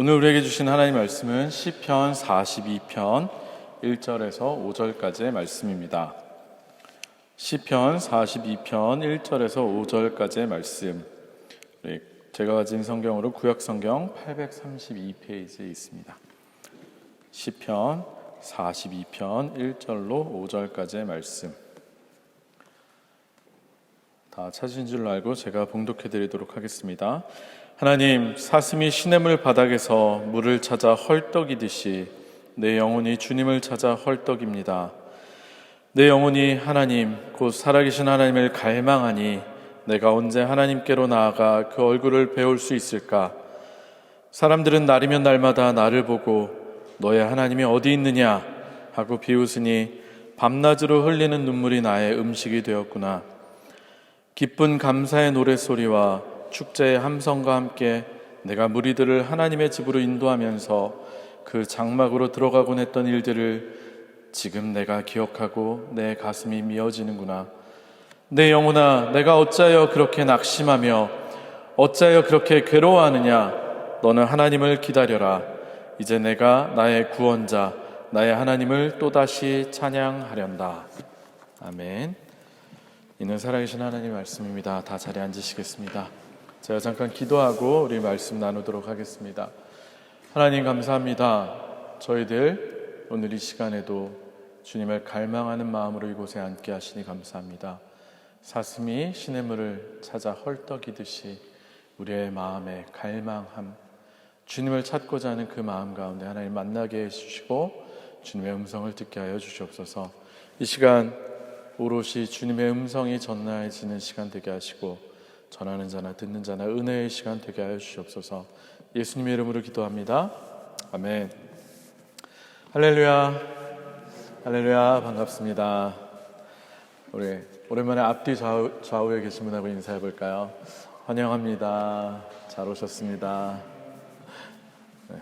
오늘 우리에게 주신 하나님 말씀은 시편 42편 1절에서 5절까지의 말씀입니다. 시편 42편 1절에서 5절까지의 말씀, 제가 가진 성경으로 구약성경 832페이지에 있습니다. 시편 42편 1절로 5절까지의 말씀, 다 찾으신 줄로 알고 제가 봉독해 드리도록 하겠습니다. 하나님, 사슴이 시냇물 바닥에서 물을 찾아 헐떡이듯이 내 영혼이 주님을 찾아 헐떡입니다. 내 영혼이 하나님, 곧 살아계신 하나님을 갈망하니 내가 언제 하나님께로 나아가 그 얼굴을 배울 수 있을까? 사람들은 날이면 날마다 나를 보고 너의 하나님이 어디 있느냐 하고 비웃으니 밤낮으로 흘리는 눈물이 나의 음식이 되었구나. 기쁜 감사의 노랫소리와 축제의 함성과 함께 내가 무리들을 하나님의 집으로 인도하면서 그 장막으로 들어가곤 했던 일들을 지금 내가 기억하고 내 가슴이 미어지는구나. 내 영혼아, 내가 어찌하여 그렇게 낙심하며 어찌하여 그렇게 괴로워하느냐? 너는 하나님을 기다려라. 이제 내가 나의 구원자, 나의 하나님을 또다시 찬양하련다. 아멘. 이는 살아계신 하나님의 말씀입니다. 다 자리에 앉으시겠습니다. 제가 잠깐 기도하고 우리 말씀 나누도록 하겠습니다. 하나님 감사합니다. 저희들 오늘 이 시간에도 주님을 갈망하는 마음으로 이곳에 앉게 하시니 감사합니다. 사슴이 시냇물을 찾아 헐떡이듯이 우리의 마음에 갈망함, 주님을 찾고자 하는 그 마음 가운데 하나님 만나게 해주시고 주님의 음성을 듣게 하여 주시옵소서. 이 시간 오롯이 주님의 음성이 전해지는 시간 되게 하시고 전하는 자나 듣는 자나 은혜의 시간 되게 하여 주시옵소서. 예수님의 이름으로 기도합니다. 아멘. 할렐루야. 할렐루야. 반갑습니다. 우리 오랜만에 앞뒤 좌우에 계신 분하고 인사해 볼까요? 환영합니다. 잘 오셨습니다. 네,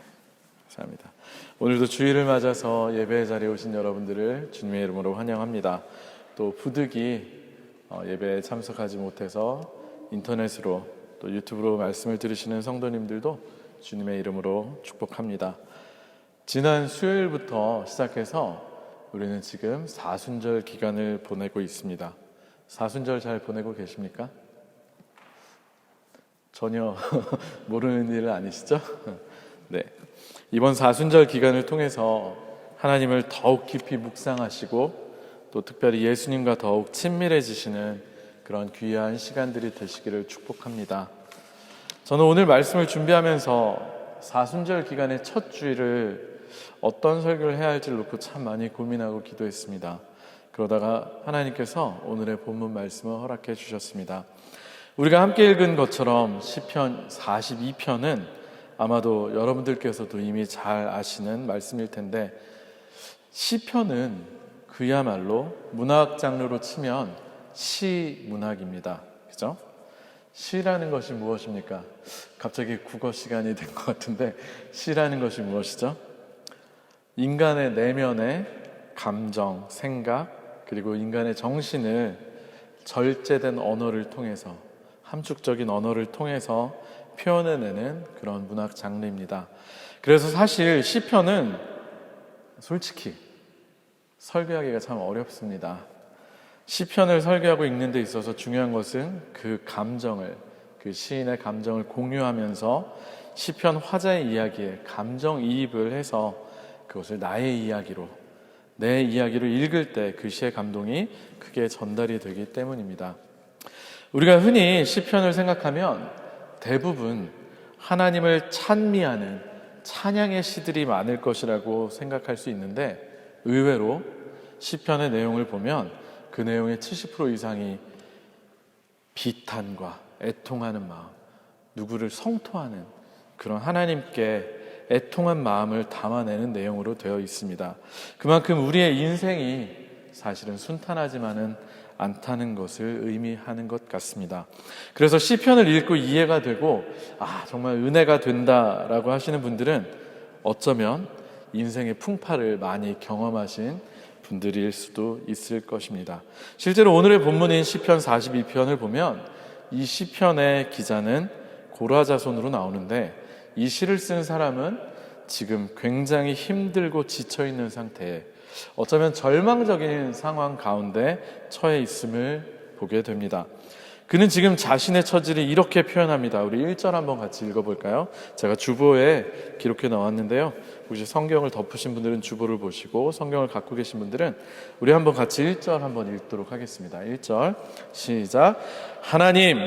감사합니다. 오늘도 주일을 맞아서 예배 자리에 오신 여러분들을 주님의 이름으로 환영합니다. 또 부득이 예배에 참석하지 못해서 인터넷으로 또 유튜브로 말씀을 들으시는 성도님들도 주님의 이름으로 축복합니다. 지난 수요일부터 시작해서 우리는 지금 사순절 기간을 보내고 있습니다. 사순절 잘 보내고 계십니까? 전혀 모르는 일 아니시죠? 네. 이번 사순절 기간을 통해서 하나님을 더욱 깊이 묵상하시고 또 특별히 예수님과 더욱 친밀해지시는 그런 귀한 시간들이 되시기를 축복합니다. 저는 오늘 말씀을 준비하면서 사순절 기간의 첫 주일을 어떤 설교를 해야 할지를 놓고 참 많이 고민하고 기도했습니다. 그러다가 하나님께서 오늘의 본문 말씀을 허락해 주셨습니다. 우리가 함께 읽은 것처럼 시편 42편은 아마도 여러분들께서도 이미 잘 아시는 말씀일 텐데, 시편은 그야말로 문학 장르로 치면 시문학입니다. 그죠? 시라는 것이 무엇입니까? 갑자기 국어 시간이 된 것 같은데, 시라는 것이 무엇이죠? 인간의 내면의 감정, 생각, 그리고 인간의 정신을 절제된 언어를 통해서, 함축적인 언어를 통해서 표현해내는 그런 문학 장르입니다. 그래서 사실 시편은 솔직히 설교하기가 참 어렵습니다. 시편을 설교하고 읽는 데 있어서 중요한 것은 그 감정을, 그 시인의 감정을 공유하면서 시편 화자의 이야기에 감정이입을 해서 그것을 나의 이야기로, 내 이야기로 읽을 때 그 시의 감동이 크게 전달이 되기 때문입니다. 우리가 흔히 시편을 생각하면 대부분 하나님을 찬미하는 찬양의 시들이 많을 것이라고 생각할 수 있는데, 의외로 시편의 내용을 보면 그 내용의 70% 이상이 비탄과 애통하는 마음, 누구를 성토하는 그런 하나님께 애통한 마음을 담아내는 내용으로 되어 있습니다. 그만큼 우리의 인생이 사실은 순탄하지만은 않다는 것을 의미하는 것 같습니다. 그래서 시편을 읽고 이해가 되고 정말 은혜가 된다라고 하시는 분들은 어쩌면 인생의 풍파를 많이 경험하신 분들일 수도 있을 것입니다. 실제로 오늘의 본문인 시편 42편을 보면 이 시편의 기자는 고라 자손으로 나오는데, 이 시를 쓴 사람은 지금 굉장히 힘들고 지쳐있는 상태에 어쩌면 절망적인 상황 가운데 처해 있음을 보게 됩니다. 그는 지금 자신의 처지를 이렇게 표현합니다. 우리 1절 한번 같이 읽어볼까요? 제가 주보에 기록해 나왔는데요. 혹시 성경을 덮으신 분들은 주보를 보시고 성경을 갖고 계신 분들은 우리 한번 같이 1절 한번 읽도록 하겠습니다. 1절 시작. 하나님,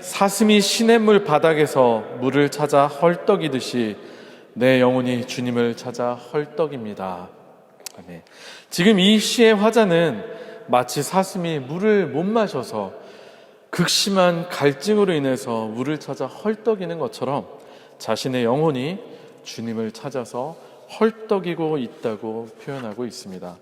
사슴이 시냇물 바닥에서 물을 찾아 헐떡이듯이 내 영혼이 주님을 찾아 헐떡입니다. 아멘. 지금 이 시의 화자는 마치 사슴이 물을 못 마셔서 극심한 갈증으로 인해서 물을 찾아 헐떡이는 것처럼 자신의 영혼이 주님을 찾아서 헐떡이고 있다고 표현하고 있습니다.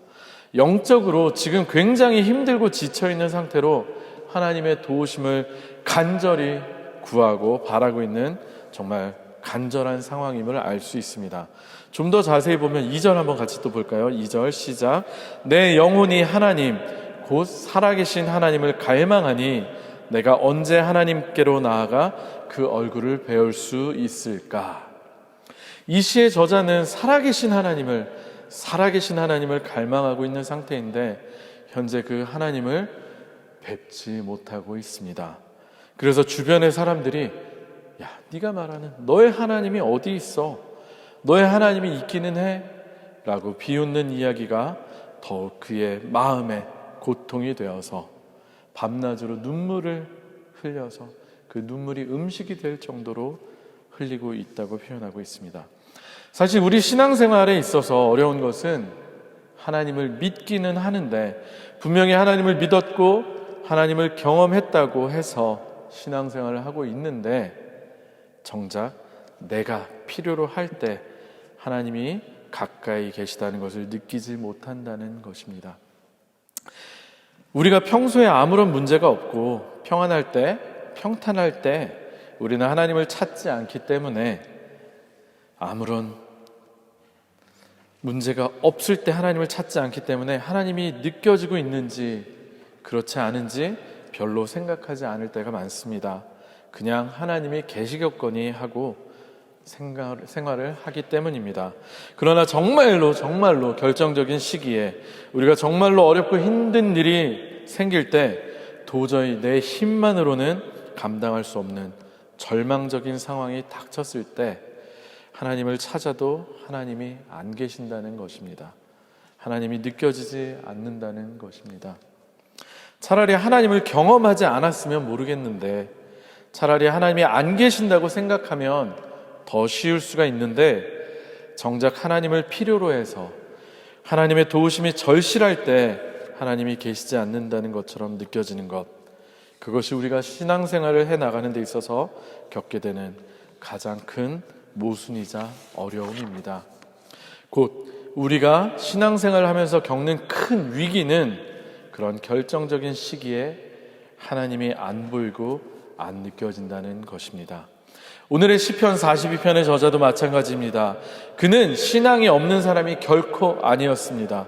영적으로 지금 굉장히 힘들고 지쳐있는 상태로 하나님의 도우심을 간절히 구하고 바라고 있는 정말 간절한 상황임을 알 수 있습니다. 좀 더 자세히 보면 2절 한번 같이 또 볼까요? 2절 시작. 내 영혼이 하나님 곧 살아계신 하나님을 갈망하니 내가 언제 하나님께로 나아가 그 얼굴을 배울 수 있을까? 이 시의 저자는 살아계신 하나님을 갈망하고 있는 상태인데 현재 그 하나님을 뵙지 못하고 있습니다. 그래서 주변의 사람들이 야, 네가 말하는 너의 하나님이 어디 있어? 너의 하나님이 있기는 해? 라고 비웃는 이야기가 더욱 그의 마음에 고통이 되어서 밤낮으로 눈물을 흘려서 그 눈물이 음식이 될 정도로 흘리고 있다고 표현하고 있습니다. 사실 우리 신앙생활에 있어서 어려운 것은 하나님을 믿기는 하는데 분명히 하나님을 믿었고 하나님을 경험했다고 해서 신앙생활을 하고 있는데 정작 내가 필요로 할 때 하나님이 가까이 계시다는 것을 느끼지 못한다는 것입니다. 우리가 평소에 아무런 문제가 없고 평안할 때, 평탄할 때 우리는 하나님을 찾지 않기 때문에 아무런 문제가 없을 때 하나님을 찾지 않기 때문에 하나님이 느껴지고 있는지 그렇지 않은지 별로 생각하지 않을 때가 많습니다. 그냥 하나님이 계시겠거니 하고 생활을 하기 때문입니다. 그러나 정말로 결정적인 시기에 우리가 정말로 어렵고 힘든 일이 생길 때 도저히 내 힘만으로는 감당할 수 없는 절망적인 상황이 닥쳤을 때 하나님을 찾아도 하나님이 안 계신다는 것입니다. 하나님이 느껴지지 않는다는 것입니다. 차라리 하나님을 경험하지 않았으면 모르겠는데 차라리 하나님이 안 계신다고 생각하면 더 쉬울 수가 있는데 정작 하나님을 필요로 해서 하나님의 도우심이 절실할 때 하나님이 계시지 않는다는 것처럼 느껴지는 것, 그것이 우리가 신앙생활을 해나가는 데 있어서 겪게 되는 가장 큰 모순이자 어려움입니다. 곧 우리가 신앙생활을 하면서 겪는 큰 위기는 그런 결정적인 시기에 하나님이 안 보이고 안 느껴진다는 것입니다. 오늘의 시편 42편의 저자도 마찬가지입니다. 그는 신앙이 없는 사람이 결코 아니었습니다.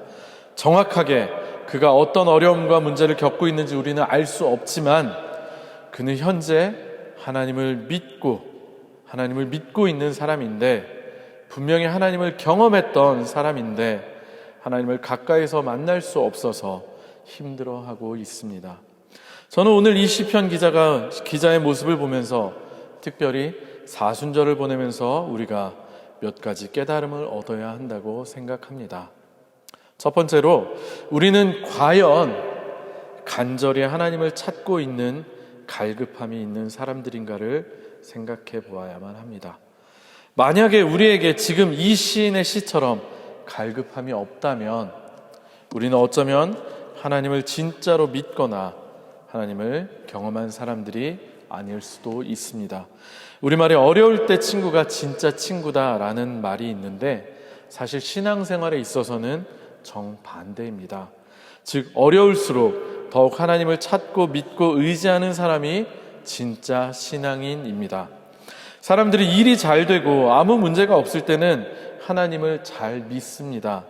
정확하게 그가 어떤 어려움과 문제를 겪고 있는지 우리는 알 수 없지만 그는 현재 하나님을 믿고 있는 사람인데 분명히 하나님을 경험했던 사람인데 하나님을 가까이서 만날 수 없어서 힘들어하고 있습니다. 저는 오늘 이 시편 기자의 모습을 보면서 특별히 사순절을 보내면서 우리가 몇 가지 깨달음을 얻어야 한다고 생각합니다. 첫 번째로 우리는 과연 간절히 하나님을 찾고 있는 갈급함이 있는 사람들인가를 생각해 보아야만 합니다. 만약에 우리에게 지금 이 시인의 시처럼 갈급함이 없다면 우리는 어쩌면 하나님을 진짜로 믿거나 하나님을 경험한 사람들이 아닐 수도 있습니다. 우리말에 어려울 때 친구가 진짜 친구다라는 말이 있는데 사실 신앙생활에 있어서는 정반대입니다. 즉 어려울수록 더욱 하나님을 찾고 믿고 의지하는 사람이 진짜 신앙인입니다. 사람들이 일이 잘 되고 아무 문제가 없을 때는 하나님을 잘 믿습니다.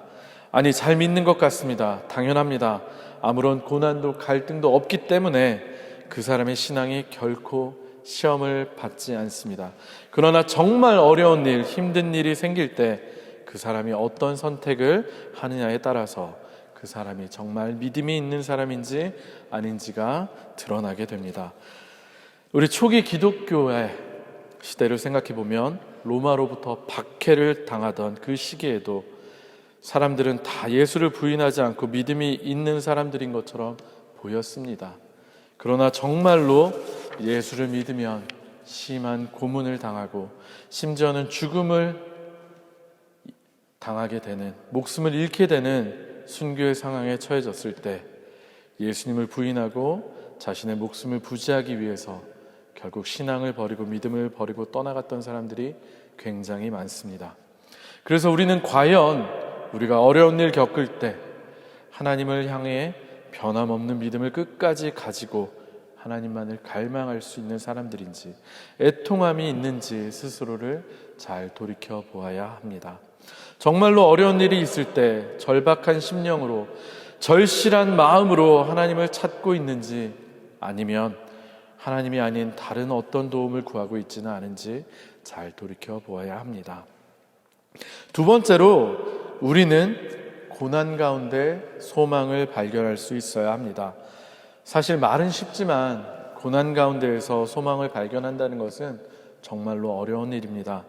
아니, 잘 믿는 것 같습니다. 당연합니다. 아무런 고난도 갈등도 없기 때문에 그 사람의 신앙이 결코 시험을 받지 않습니다. 그러나 정말 어려운 일, 힘든 일이 생길 때 그 사람이 어떤 선택을 하느냐에 따라서 그 사람이 정말 믿음이 있는 사람인지 아닌지가 드러나게 됩니다. 우리 초기 기독교의 시대를 생각해 보면 로마로부터 박해를 당하던 그 시기에도 사람들은 다 예수를 부인하지 않고 믿음이 있는 사람들인 것처럼 보였습니다. 그러나 정말로 예수를 믿으면 심한 고문을 당하고 심지어는 죽음을 당하게 되는, 목숨을 잃게 되는 순교의 상황에 처해졌을 때 예수님을 부인하고 자신의 목숨을 부지하기 위해서 결국 신앙을 버리고 믿음을 버리고 떠나갔던 사람들이 굉장히 많습니다. 그래서 우리는 과연 우리가 어려운 일 겪을 때 하나님을 향해 변함없는 믿음을 끝까지 가지고 하나님만을 갈망할 수 있는 사람들인지, 애통함이 있는지 스스로를 잘 돌이켜 보아야 합니다. 정말로 어려운 일이 있을 때 절박한 심령으로 절실한 마음으로 하나님을 찾고 있는지, 아니면 하나님이 아닌 다른 어떤 도움을 구하고 있지는 않은지 잘 돌이켜 보아야 합니다. 두 번째로, 우리는 고난 가운데 소망을 발견할 수 있어야 합니다. 사실 말은 쉽지만 고난 가운데에서 소망을 발견한다는 것은 정말로 어려운 일입니다.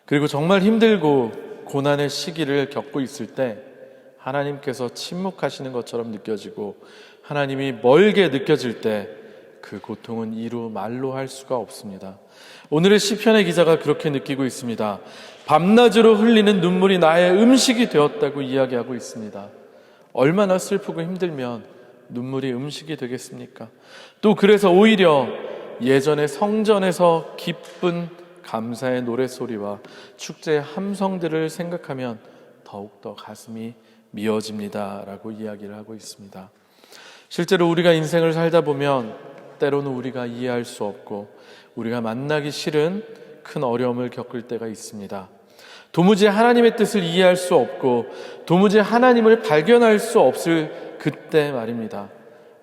그리고 정말 힘들고 고난의 시기를 겪고 있을 때 하나님께서 침묵하시는 것처럼 느껴지고 하나님이 멀게 느껴질 때 그 고통은 이루 말로 할 수가 없습니다. 오늘의 시편의 기자가 그렇게 느끼고 있습니다. 밤낮으로 흘리는 눈물이 나의 음식이 되었다고 이야기하고 있습니다. 얼마나 슬프고 힘들면 눈물이 음식이 되겠습니까? 또 그래서 오히려 예전에 성전에서 기쁜 감사의 노랫소리와 축제의 함성들을 생각하면 더욱더 가슴이 미어집니다 라고 이야기를 하고 있습니다. 실제로 우리가 인생을 살다 보면 때로는 우리가 이해할 수 없고 우리가 만나기 싫은 큰 어려움을 겪을 때가 있습니다. 도무지 하나님의 뜻을 이해할 수 없고 도무지 하나님을 발견할 수 없을 그때 말입니다.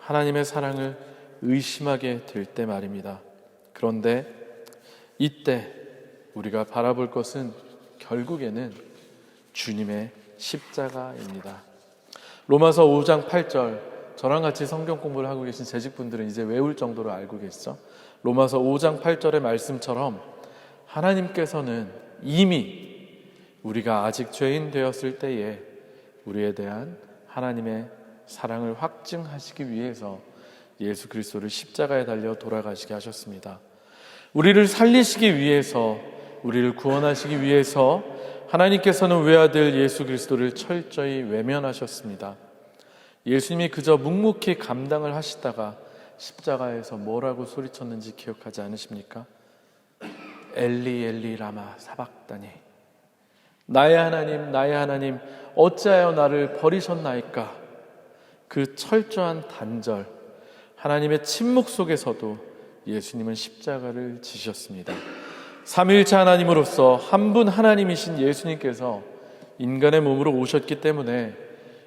하나님의 사랑을 의심하게 될 때 말입니다. 그런데 이때 우리가 바라볼 것은 결국에는 주님의 십자가입니다. 로마서 5장 8절, 저랑 같이 성경 공부를 하고 계신 재직분들은 이제 외울 정도로 알고 계시죠? 로마서 5장 8절의 말씀처럼 하나님께서는 이미 우리가 아직 죄인 되었을 때에 우리에 대한 하나님의 사랑을 확증하시기 위해서 예수 그리스도를 십자가에 달려 돌아가시게 하셨습니다. 우리를 살리시기 위해서, 우리를 구원하시기 위해서 하나님께서는 외아들 예수 그리스도를 철저히 외면하셨습니다. 예수님이 그저 묵묵히 감당을 하시다가 십자가에서 뭐라고 소리쳤는지 기억하지 않으십니까? 엘리 엘리 라마 사박다니, 나의 하나님 어찌하여 나를 버리셨나이까. 그 철저한 단절, 하나님의 침묵 속에서도 예수님은 십자가를 지셨습니다. 삼위일체 하나님으로서 한 분 하나님이신 예수님께서 인간의 몸으로 오셨기 때문에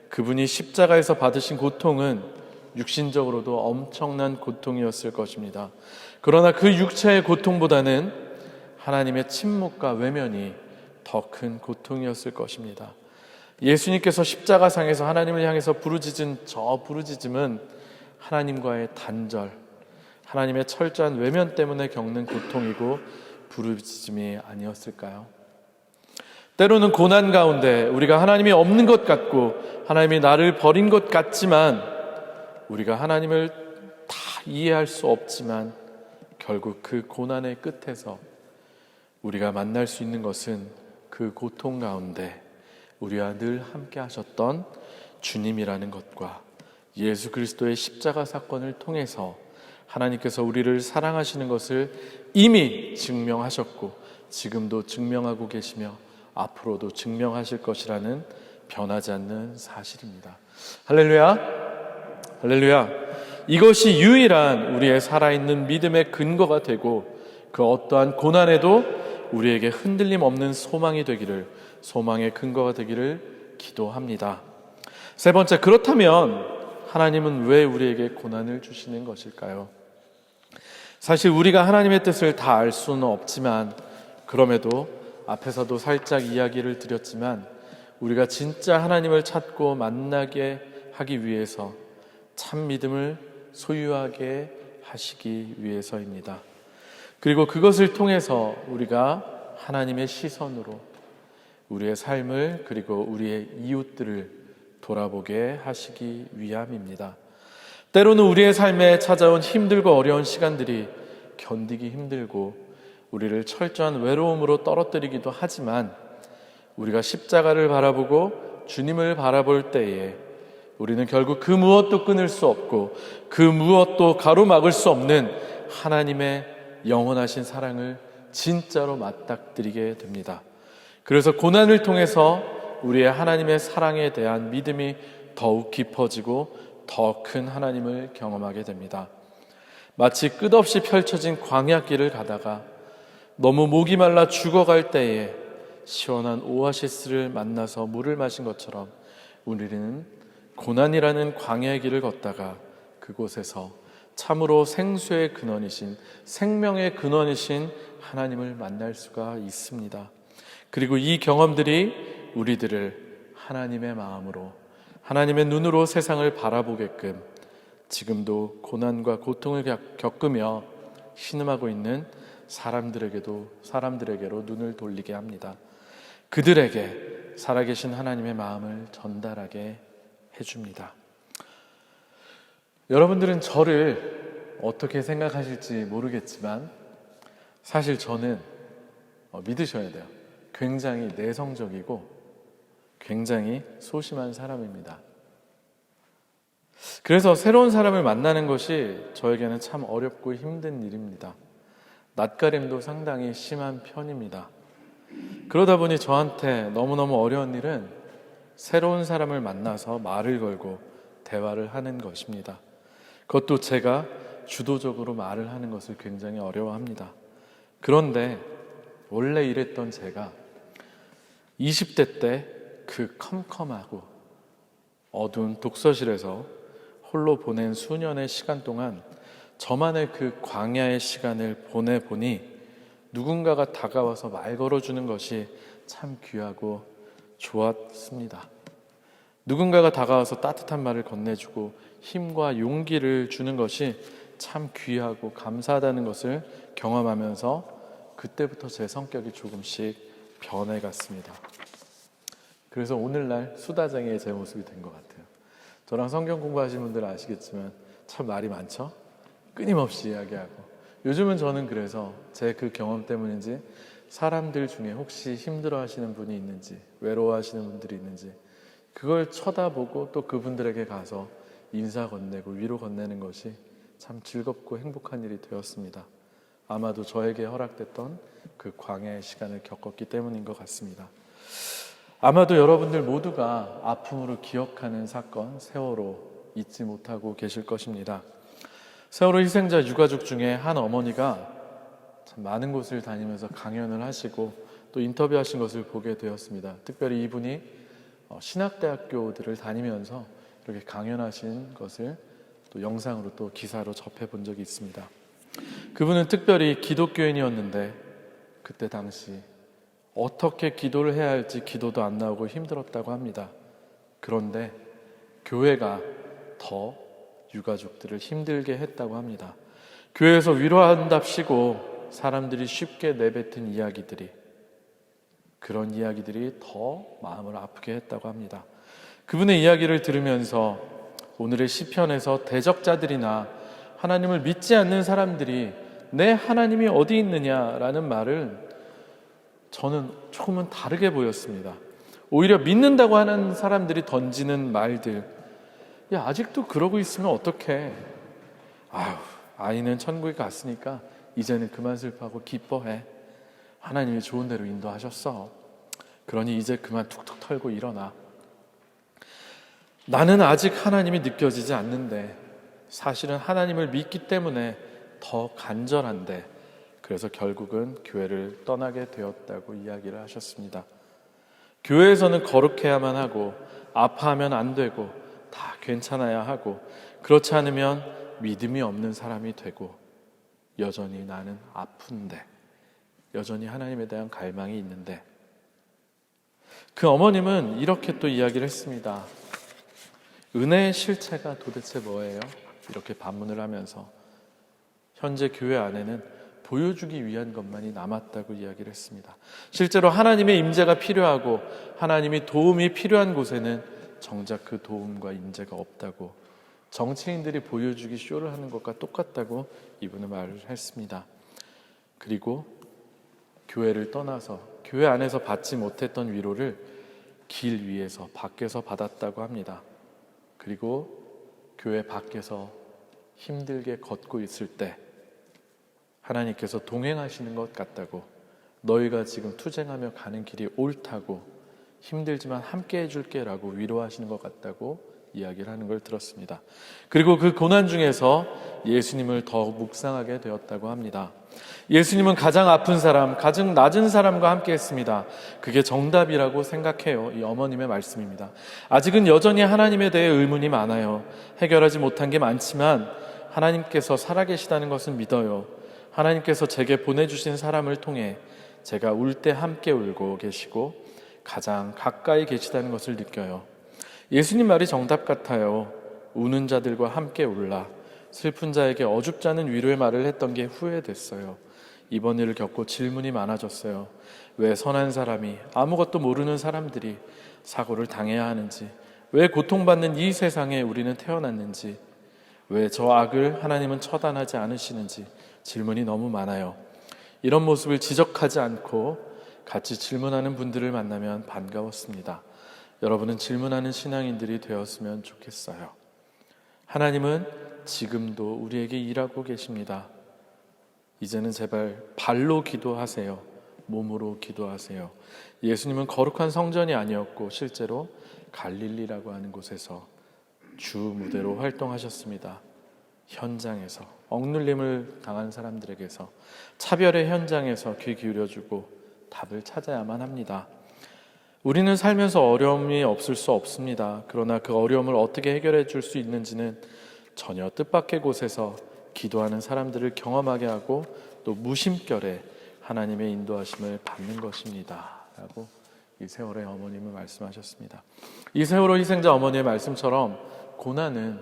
그분이 십자가에서 받으신 고통은 육신적으로도 엄청난 고통이었을 것입니다. 그러나 그 육체의 고통보다는 하나님의 침묵과 외면이 더 큰 고통이었을 것입니다. 예수님께서 십자가상에서 하나님을 향해서 부르짖은 저 부르짖음은 하나님과의 단절, 하나님의 철저한 외면 때문에 겪는 고통이고 부르짖음이 아니었을까요? 때로는 고난 가운데 우리가 하나님이 없는 것 같고 하나님이 나를 버린 것 같지만, 우리가 하나님을 다 이해할 수 없지만 결국 그 고난의 끝에서 우리가 만날 수 있는 것은 그 고통 가운데 우리와 늘 함께 하셨던 주님이라는 것과 예수 그리스도의 십자가 사건을 통해서 하나님께서 우리를 사랑하시는 것을 이미 증명하셨고 지금도 증명하고 계시며 앞으로도 증명하실 것이라는 변하지 않는 사실입니다. 할렐루야, 할렐루야. 이것이 유일한 우리의 살아있는 믿음의 근거가 되고 그 어떠한 고난에도 우리에게 흔들림 없는 소망이 되기를, 소망의 근거가 되기를 기도합니다. 세 번째, 그렇다면 하나님은 왜 우리에게 고난을 주시는 것일까요? 사실 우리가 하나님의 뜻을 다 알 수는 없지만, 그럼에도 앞에서도 살짝 이야기를 드렸지만, 우리가 진짜 하나님을 찾고 만나게 하기 위해서 참 믿음을 소유하게 하시기 위해서입니다. 그리고 그것을 통해서 우리가 하나님의 시선으로 우리의 삶을, 그리고 우리의 이웃들을 돌아보게 하시기 위함입니다. 때로는 우리의 삶에 찾아온 힘들고 어려운 시간들이 견디기 힘들고 우리를 철저한 외로움으로 떨어뜨리기도 하지만, 우리가 십자가를 바라보고 주님을 바라볼 때에 우리는 결국 그 무엇도 끊을 수 없고 그 무엇도 가로막을 수 없는 하나님의 영원하신 사랑을 진짜로 맞닥뜨리게 됩니다. 그래서 고난을 통해서 우리의 하나님의 사랑에 대한 믿음이 더욱 깊어지고 더 큰 하나님을 경험하게 됩니다. 마치 끝없이 펼쳐진 광야길을 가다가 너무 목이 말라 죽어갈 때에 시원한 오아시스를 만나서 물을 마신 것처럼, 우리는 고난이라는 광야의 길을 걷다가 그곳에서 참으로 생수의 근원이신, 생명의 근원이신 하나님을 만날 수가 있습니다. 그리고 이 경험들이 우리들을 하나님의 마음으로, 하나님의 눈으로 세상을 바라보게끔 지금도 고난과 고통을 겪으며 신음하고 있는 사람들에게로 눈을 돌리게 합니다. 그들에게 살아계신 하나님의 마음을 전달하게 해줍니다. 여러분들은 저를 어떻게 생각하실지 모르겠지만, 사실 저는 믿으셔야 돼요. 굉장히 내성적이고 굉장히 소심한 사람입니다. 그래서 새로운 사람을 만나는 것이 저에게는 참 어렵고 힘든 일입니다. 낯가림도 상당히 심한 편입니다. 그러다 보니 저한테 너무너무 어려운 일은 새로운 사람을 만나서 말을 걸고 대화를 하는 것입니다. 그것도 제가 주도적으로 말을 하는 것을 굉장히 어려워합니다. 그런데 원래 이랬던 제가 20대 때 그 컴컴하고 어두운 독서실에서 홀로 보낸 수년의 시간 동안 저만의 그 광야의 시간을 보내보니, 누군가가 다가와서 말 걸어주는 것이 참 귀하고 좋았습니다. 누군가가 다가와서 따뜻한 말을 건네주고 힘과 용기를 주는 것이 참 귀하고 감사하다는 것을 경험하면서 그때부터 제 성격이 조금씩 변해갔습니다. 그래서 오늘날 수다쟁이의 제 모습이 된 것 같아요. 저랑 성경 공부하신 분들은 아시겠지만 참 말이 많죠? 끊임없이 이야기하고. 요즘은 저는 그래서 제 그 경험 때문인지 사람들 중에 혹시 힘들어하시는 분이 있는지, 외로워하시는 분들이 있는지 그걸 쳐다보고 또 그분들에게 가서 인사 건네고 위로 건네는 것이 참 즐겁고 행복한 일이 되었습니다. 아마도 저에게 허락됐던 그 광야의 시간을 겪었기 때문인 것 같습니다. 아마도 여러분들 모두가 아픔으로 기억하는 사건, 세월호 잊지 못하고 계실 것입니다. 세월호 희생자 유가족 중에 한 어머니가 참 많은 곳을 다니면서 강연을 하시고 또 인터뷰하신 것을 보게 되었습니다. 특별히 이분이 신학대학교들을 다니면서 이렇게 강연하신 것을 또 영상으로 또 기사로 접해본 적이 있습니다. 그분은 특별히 기독교인이었는데 그때 당시 어떻게 기도를 해야 할지 기도도 안 나오고 힘들었다고 합니다. 그런데 교회가 더 유가족들을 힘들게 했다고 합니다. 교회에서 위로한답시고 사람들이 쉽게 내뱉은 이야기들이, 그런 이야기들이 더 마음을 아프게 했다고 합니다. 그분의 이야기를 들으면서 오늘의 시편에서 대적자들이나 하나님을 믿지 않는 사람들이 내 하나님이 어디 있느냐라는 말을 저는 조금은 다르게 보였습니다. 오히려 믿는다고 하는 사람들이 던지는 말들, 야, 아직도 그러고 있으면 어떡해. 아이는 천국에 갔으니까 이제는 그만 슬퍼하고 기뻐해. 하나님이 좋은 대로 인도하셨어. 그러니 이제 그만 툭툭 털고 일어나. 나는 아직 하나님이 느껴지지 않는데 사실은 하나님을 믿기 때문에 더 간절한데, 그래서 결국은 교회를 떠나게 되었다고 이야기를 하셨습니다. 교회에서는 거룩해야만 하고 아파하면 안 되고 다 괜찮아야 하고, 그렇지 않으면 믿음이 없는 사람이 되고, 여전히 나는 아픈데, 여전히 하나님에 대한 갈망이 있는데, 그 어머님은 이렇게 또 이야기를 했습니다. 은혜의 실체가 도대체 뭐예요? 이렇게 반문을 하면서 현재 교회 안에는 보여주기 위한 것만이 남았다고 이야기를 했습니다. 실제로 하나님의 임재가 필요하고 하나님의 도움이 필요한 곳에는 정작 그 도움과 임재가 없다고, 정치인들이 보여주기 쇼를 하는 것과 똑같다고 이분은 말을 했습니다. 그리고 교회를 떠나서 교회 안에서 받지 못했던 위로를 길 위에서 밖에서 받았다고 합니다. 그리고 교회 밖에서 힘들게 걷고 있을 때 하나님께서 동행하시는 것 같다고, 너희가 지금 투쟁하며 가는 길이 옳다고, 힘들지만 함께 해줄게 라고 위로하시는 것 같다고 이야기를 하는 걸 들었습니다. 그리고 그 고난 중에서 예수님을 더욱 묵상하게 되었다고 합니다. 예수님은 가장 아픈 사람, 가장 낮은 사람과 함께 했습니다. 그게 정답이라고 생각해요. 이 어머님의 말씀입니다. 아직은 여전히 하나님에 대해 의문이 많아요. 해결하지 못한 게 많지만 하나님께서 살아계시다는 것은 믿어요. 하나님께서 제게 보내주신 사람을 통해 제가 울 때 함께 울고 계시고 가장 가까이 계시다는 것을 느껴요. 예수님 말이 정답 같아요. 우는 자들과 함께 울라. 슬픈 자에게 어줍지 않은 위로의 말을 했던 게 후회됐어요. 이번 일을 겪고 질문이 많아졌어요. 왜 선한 사람이, 아무것도 모르는 사람들이 사고를 당해야 하는지, 왜 고통받는 이 세상에 우리는 태어났는지, 왜 저 악을 하나님은 처단하지 않으시는지 질문이 너무 많아요. 이런 모습을 지적하지 않고 같이 질문하는 분들을 만나면 반가웠습니다. 여러분은 질문하는 신앙인들이 되었으면 좋겠어요. 하나님은 지금도 우리에게 일하고 계십니다. 이제는 제발 발로 기도하세요. 몸으로 기도하세요. 예수님은 거룩한 성전이 아니었고 실제로 갈릴리라고 하는 곳에서 주 무대로 활동하셨습니다. 현장에서, 억눌림을 당한 사람들에게서, 차별의 현장에서 귀 기울여주고 답을 찾아야만 합니다. 우리는 살면서 어려움이 없을 수 없습니다. 그러나 그 어려움을 어떻게 해결해 줄 수 있는지는 전혀 뜻밖의 곳에서 기도하는 사람들을 경험하게 하고 또 무심결에 하나님의 인도하심을 받는 것입니다. 라고 이세월의 어머님은 말씀하셨습니다. 이세월호 희생자 어머니의 말씀처럼 고난은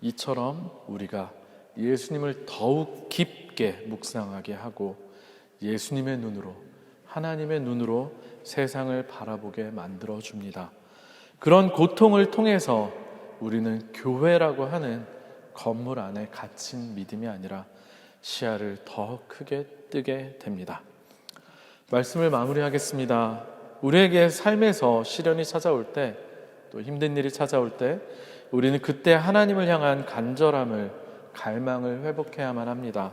이처럼 우리가 예수님을 더욱 깊게 묵상하게 하고 예수님의 눈으로, 하나님의 눈으로 세상을 바라보게 만들어줍니다. 그런 고통을 통해서 우리는 교회라고 하는 건물 안에 갇힌 믿음이 아니라 시야를 더 크게 뜨게 됩니다. 말씀을 마무리하겠습니다. 우리에게 삶에서 시련이 찾아올 때, 또 힘든 일이 찾아올 때 우리는 그때 하나님을 향한 간절함을, 갈망을 회복해야만 합니다.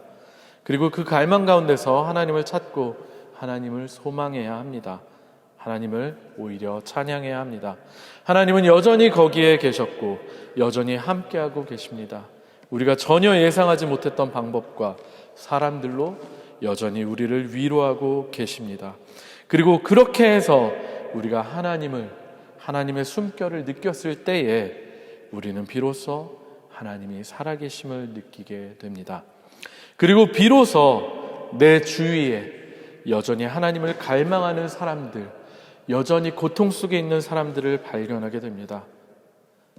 그리고 그 갈망 가운데서 하나님을 찾고 하나님을 소망해야 합니다. 하나님을 오히려 찬양해야 합니다. 하나님은 여전히 거기에 계셨고 여전히 함께하고 계십니다. 우리가 전혀 예상하지 못했던 방법과 사람들로 여전히 우리를 위로하고 계십니다. 그리고 그렇게 해서 우리가 하나님의 숨결을 느꼈을 때에 우리는 비로소 하나님이 살아계심을 느끼게 됩니다. 그리고 비로소 내 주위에 여전히 하나님을 갈망하는 사람들, 여전히 고통 속에 있는 사람들을 발견하게 됩니다.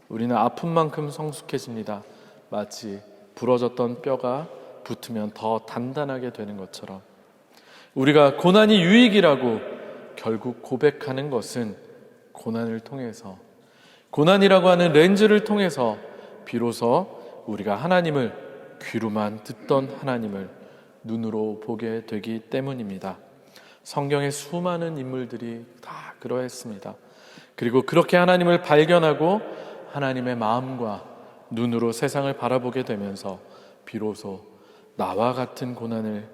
우리는 아픈 만큼 성숙해집니다. 마치 부러졌던 뼈가 붙으면 더 단단하게 되는 것처럼 우리가 고난이 유익이라고 결국 고백하는 것은 고난을 통해서, 고난이라고 하는 렌즈를 통해서 비로소 우리가 하나님을 귀로만 듣던 하나님을 눈으로 보게 되기 때문입니다. 성경의 수많은 인물들이 다 그러했습니다. 그리고 그렇게 하나님을 발견하고 하나님의 마음과 눈으로 세상을 바라보게 되면서 비로소 나와 같은 고난을,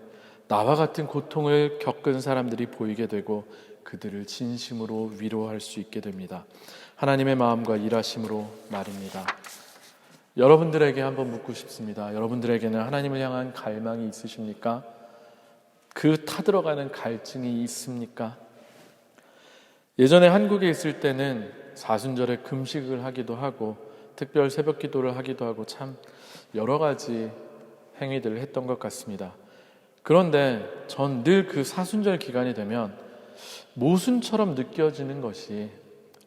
나와 같은 고통을 겪은 사람들이 보이게 되고 그들을 진심으로 위로할 수 있게 됩니다. 하나님의 마음과 일하심으로 말입니다. 여러분들에게 한번 묻고 싶습니다. 여러분들에게는 하나님을 향한 갈망이 있으십니까? 그 타들어가는 갈증이 있습니까? 예전에 한국에 있을 때는 사순절에 금식을 하기도 하고 특별 새벽 기도를 하기도 하고 참 여러 가지 행위들을 했던 것 같습니다. 그런데 전 늘 그 사순절 기간이 되면 모순처럼 느껴지는 것이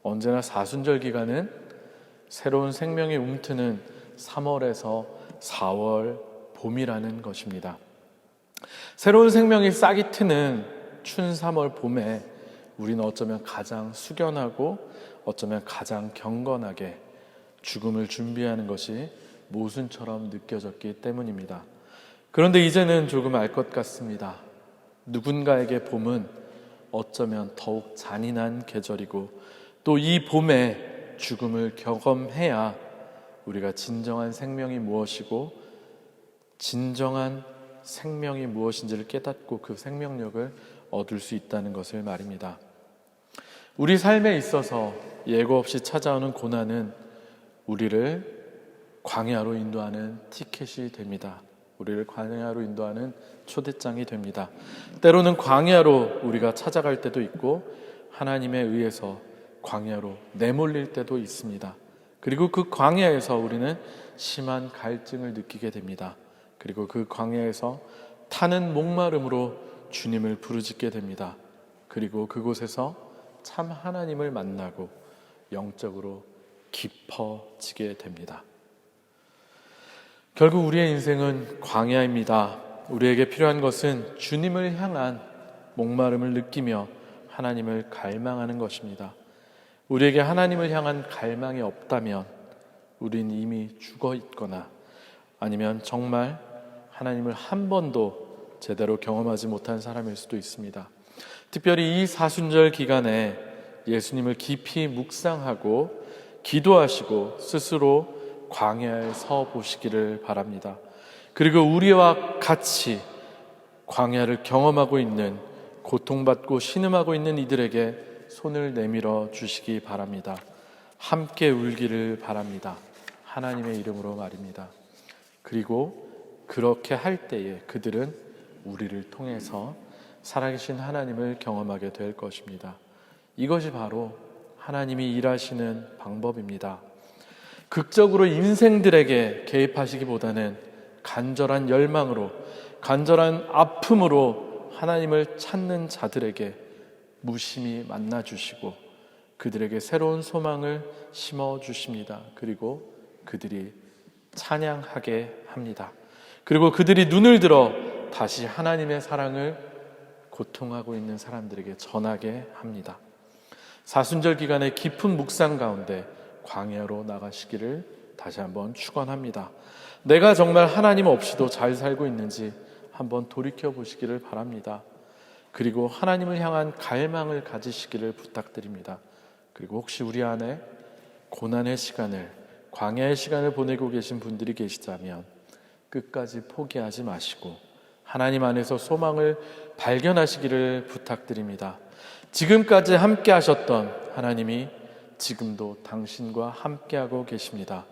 언제나 사순절 기간은 새로운 생명이 움트는 3월에서 4월 봄이라는 것입니다. 새로운 생명이 싹이 트는 춘 3월 봄에 우리는 어쩌면 가장 숙연하고 어쩌면 가장 경건하게 죽음을 준비하는 것이 모순처럼 느껴졌기 때문입니다. 그런데 이제는 조금 알 것 같습니다. 누군가에게 봄은 어쩌면 더욱 잔인한 계절이고 또 이 봄에 죽음을 경험해야 우리가 진정한 생명이 무엇이고 진정한 생명이 무엇인지를 깨닫고 그 생명력을 얻을 수 있다는 것을 말입니다. 우리 삶에 있어서 예고 없이 찾아오는 고난은 우리를 광야로 인도하는 티켓이 됩니다. 우리를 광야로 인도하는 초대장이 됩니다. 때로는 광야로 우리가 찾아갈 때도 있고 하나님에 의해서 광야로 내몰릴 때도 있습니다. 그리고 그 광야에서 우리는 심한 갈증을 느끼게 됩니다. 그리고 그 광야에서 타는 목마름으로 주님을 부르짖게 됩니다. 그리고 그곳에서 참 하나님을 만나고 영적으로 깊어지게 됩니다. 결국 우리의 인생은 광야입니다. 우리에게 필요한 것은 주님을 향한 목마름을 느끼며 하나님을 갈망하는 것입니다. 우리에게 하나님을 향한 갈망이 없다면 우린 이미 죽어 있거나 아니면 정말 하나님을 한 번도 제대로 경험하지 못한 사람일 수도 있습니다. 특별히 이 사순절 기간에 예수님을 깊이 묵상하고 기도하시고 스스로 광야에 서 보시기를 바랍니다. 그리고 우리와 같이 광야를 경험하고 있는, 고통받고 신음하고 있는 이들에게 손을 내밀어 주시기 바랍니다. 함께 울기를 바랍니다. 하나님의 이름으로 말입니다. 그리고 그렇게 할 때에 그들은 우리를 통해서 살아계신 하나님을 경험하게 될 것입니다. 이것이 바로 하나님이 일하시는 방법입니다. 극적으로 인생들에게 개입하시기보다는 간절한 열망으로, 간절한 아픔으로 하나님을 찾는 자들에게 무심히 만나주시고 그들에게 새로운 소망을 심어주십니다. 그리고 그들이 찬양하게 합니다. 그리고 그들이 눈을 들어 다시 하나님의 사랑을 고통하고 있는 사람들에게 전하게 합니다. 사순절 기간의 깊은 묵상 가운데 광야로 나가시기를 다시 한번 축원합니다. 내가 정말 하나님 없이도 잘 살고 있는지 한번 돌이켜 보시기를 바랍니다. 그리고 하나님을 향한 갈망을 가지시기를 부탁드립니다. 그리고 혹시 우리 안에 고난의 시간을, 광야의 시간을 보내고 계신 분들이 계시다면 끝까지 포기하지 마시고 하나님 안에서 소망을 발견하시기를 부탁드립니다. 지금까지 함께 하셨던 하나님이 지금도 당신과 함께하고 계십니다.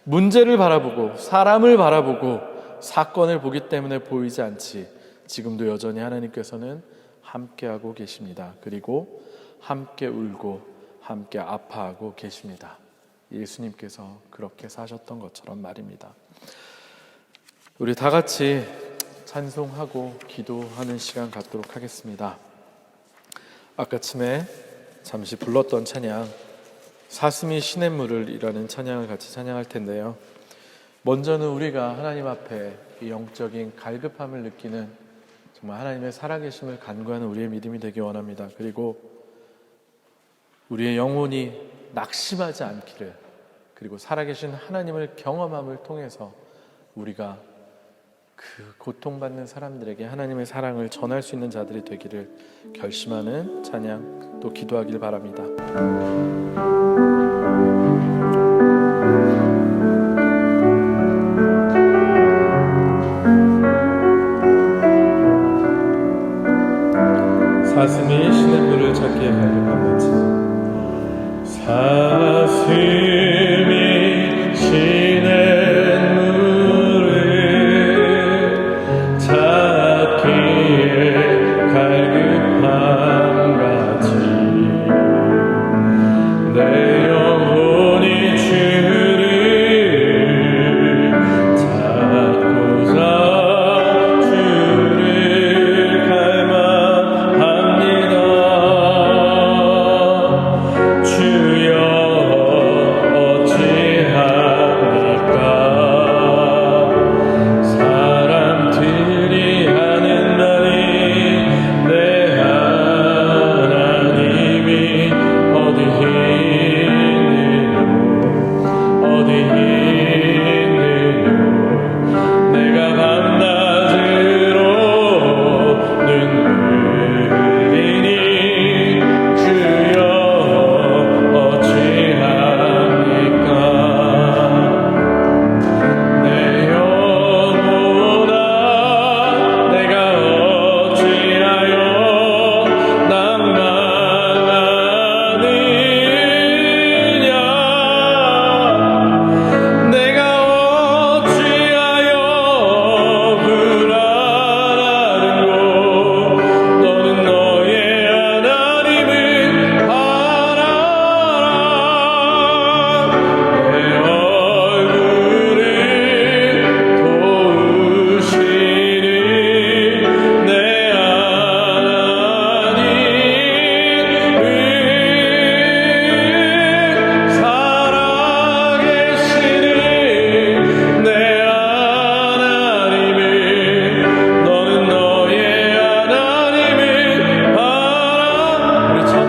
문제를 바라보고 사람을 바라보고 사건을 보기 때문에 보이지 않지 지금도 여전히 하나님께서는 함께하고 계십니다. 그리고 함께 울고 함께 아파하고 계십니다. 예수님께서 그렇게 사셨던 것처럼 말입니다. 우리 다 같이 찬송하고 기도하는 시간 갖도록 하겠습니다. 아까쯤에 잠시 불렀던 찬양 사슴이 시냇물을이라는 찬양을 같이 찬양할 텐데요. 먼저는 우리가 하나님 앞에 이 영적인 갈급함을 느끼는 정말 하나님의 살아계심을 간구하는 우리의 믿음이 되기 원합니다. 그리고 우리의 영혼이 낙심하지 않기를, 그리고 살아계신 하나님을 경험함을 통해서 우리가 그 고통받는 사람들에게 하나님의 사랑을 전할 수 있는 자들이 되기를 결심하는 찬양 또 기도하길 바랍니다. 사슴이 시냇물을 찾기에 갈급한 같이 사슴이 시냇물을 찾기에 갈급한 같이 내 영혼이 주를 찾고자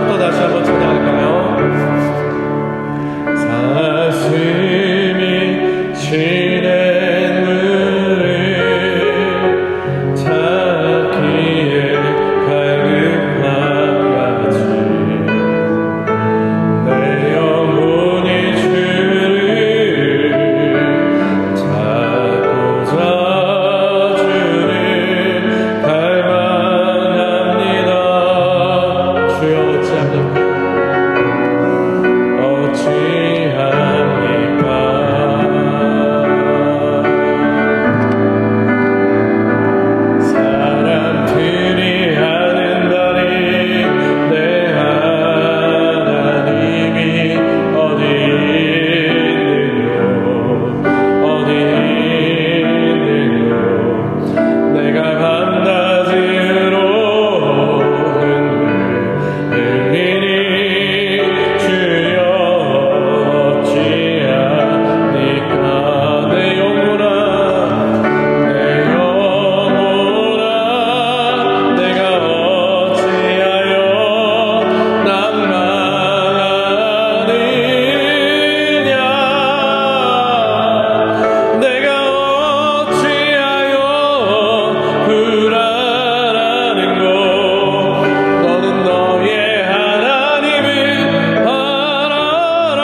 처음부터 다시 한번 찬양할까요? 사슴이 지낸 물을 찾기에 갈급한 같이 내 영혼이 주를 찾고자 주를 갈망합니다. 주여 어찌합니까? 사람들이 하는 말이 내 하나님이 어디 있느뇨 내가 밤낮으로 흘리니 주여 어찌하니까 내 영혼아 내가 어찌하여 낭만하느냐 내가 어찌하여 불안하는고 너는 너의 하나님을 알아라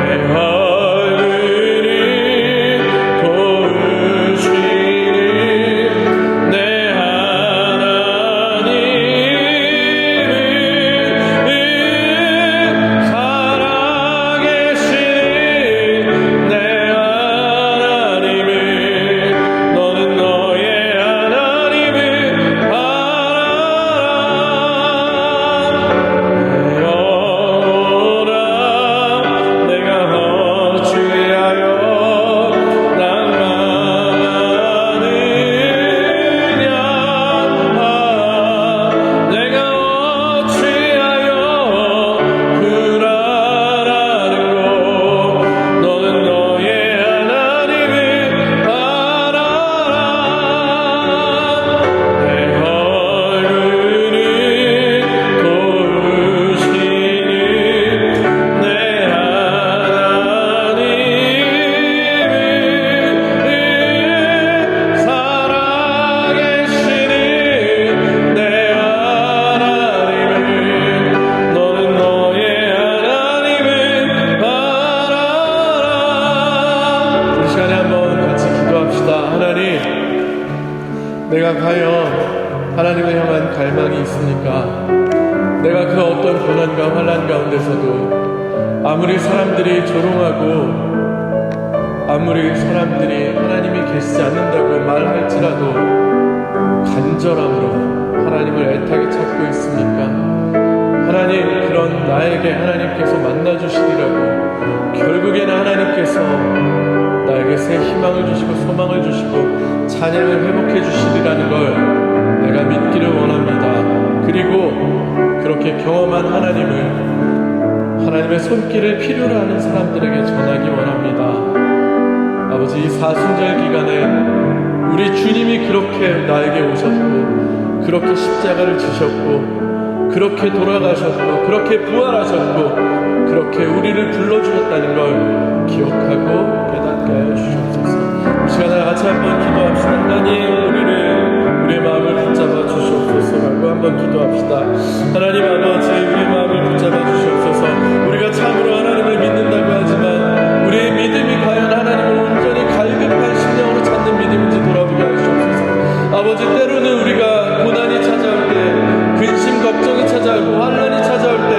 내 얼굴을 도우시는 내 하나님을 살아계시는 내 하나님을 너는 너의 하나님을 알아라 내 영혼아 내가 어찌하여 낭만하느냐 내가 어찌하여 불안하는고 너는 너의 하나님을 알아라 내 얼굴을 도우시는 내 하나님을 살아계시는 내 하나님을 너는 너의 하나님을 알아라 이 시간에 한번 같이 기도합시다. 하나님 내가 과연 하나님을 향한 갈망이 있습니까? 내가 그 어떤 고난과 환난 가운데서도 아무리 사람들이 조롱하고 아무리 사람들이 하나님이 계시지 않는다고 말할지라도 간절함으로 하나님을 애타게 찾고 있습니까? 하나님 그런 나에게 하나님께서 만나주시리라고 결국에는 하나님께서 나에게 새 희망을 주시고 소망을 주시고 찬양을 회복해 주시리라는 걸 내가 믿기를 원합니다. 그리고 그렇게 경험한 하나님의 손길을 필요로 하는 사람들에게 전하기 원합니다. 아버지 이 사순절 기간에 우리 주님이 그렇게 나에게 오셨고 그렇게 십자가를 지셨고 그렇게 돌아가셨고 그렇게 부활하셨고 그렇게 우리를 불러주셨다는 걸 기억하고 깨닫게 하여 주시옵소서. 이 시간에 같이 한번 기도합시다. 하나님 우리의 마음을 붙잡아 주시옵소서라고 한번 기도합시다. 하나님 아버지 우리의 마음을 붙잡아 주시옵소서. 우리가 참으로 하나님을 믿는다고 하지만 우리의 믿음이 과연 하나님을 온전히 갈급한 심령으로 찾는 믿음인지 돌아보게 하시옵소서. 아버지 때로는 우리가 고난이 찾아올 때 근심 걱정이 찾아오고 환난이 찾아올 때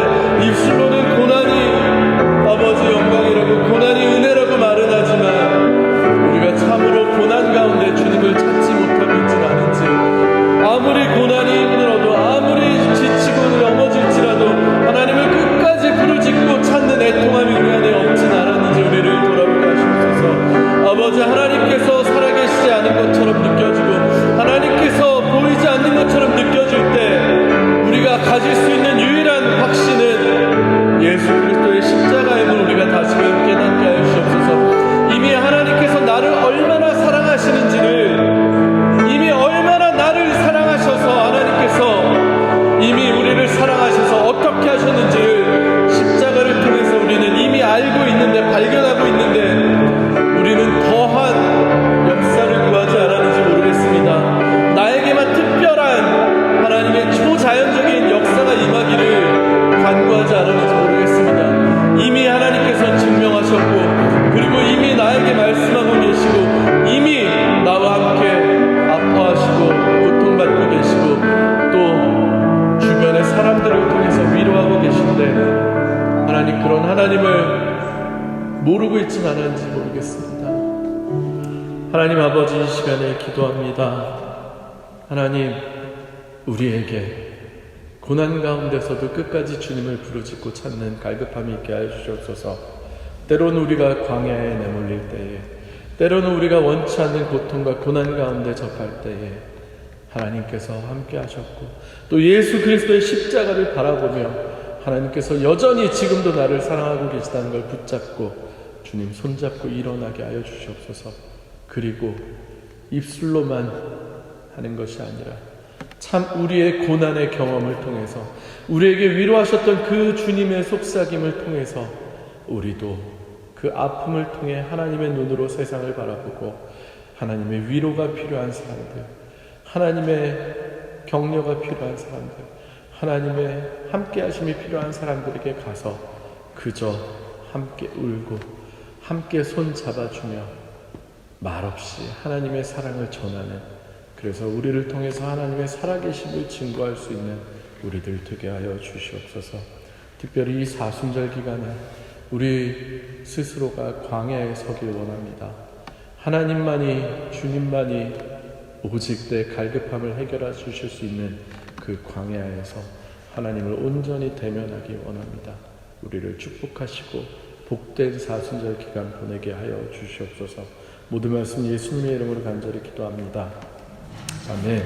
입술로는 고난이 아버지 영광이라고 고난이 은혜라고 말은 하지만 우리가 참으로 고난 가운데 주님을 찾지 못하고 있진 않은지 아무리 고난이 힘들어도 아무리 지치고 넘어질지라도 하나님을 끝까지 부르짖고 찾는 애통함이 우리 안에 없진 않았는지 우리를 돌아보게 하시옵소서. 아버지 하나님께서 살아계시지 않은 것처럼 느껴지고 하나님께서 보이지 않는 것처럼 느껴질 때 우리가 가질 수 있는 유일한 확신은 예수 그리스도의 십자가임을 우리가 다시금 깨닫게 하여 주시옵소서. 이미 하나님께서 나를 얼마나 사랑하시는지를 이미 얼마나 나를 사랑하셔서 하나님께서 이미 우리 하나님을 모르고 있진 않은지 모르겠습니다. 하나님 아버지, 이 시간에 기도합니다. 하나님, 우리에게 고난 가운데서도 끝까지 주님을 부르짖고 찾는 갈급함이 있게 하여 주시옵소서. 때로는 우리가 광야에 내몰릴 때에, 때로는 우리가 원치 않는 고통과 고난 가운데 접할 때에 하나님께서 함께 하셨고, 또 예수 그리스도의 십자가를 바라보며 하나님께서 여전히 지금도 나를 사랑하고 계시다는 걸 붙잡고 주님 손잡고 일어나게 하여 주시옵소서. 그리고 입술로만 하는 것이 아니라 참 우리의 고난의 경험을 통해서, 우리에게 위로하셨던 그 주님의 속삭임을 통해서 우리도 그 아픔을 통해 하나님의 눈으로 세상을 바라보고 하나님의 위로가 필요한 사람들, 하나님의 격려가 필요한 사람들, 하나님의 함께 하심이 필요한 사람들에게 가서 그저 함께 울고 함께 손 잡아주며 말없이 하나님의 사랑을 전하는, 그래서 우리를 통해서 하나님의 살아계심을 증거할 수 있는 우리들 되게 하여 주시옵소서. 특별히 이 사순절 기간에 우리 스스로가 광야에 서길 원합니다. 하나님만이, 주님만이 오직 내 갈급함을 해결해 주실 수 있는 그 광야에서 하나님을 온전히 대면하기 원합니다. 우리를 축복하시고 복된 사순절 기간 보내게 하여 주시옵소서. 모든 말씀 예수님의 이름으로 간절히 기도합니다. 아멘.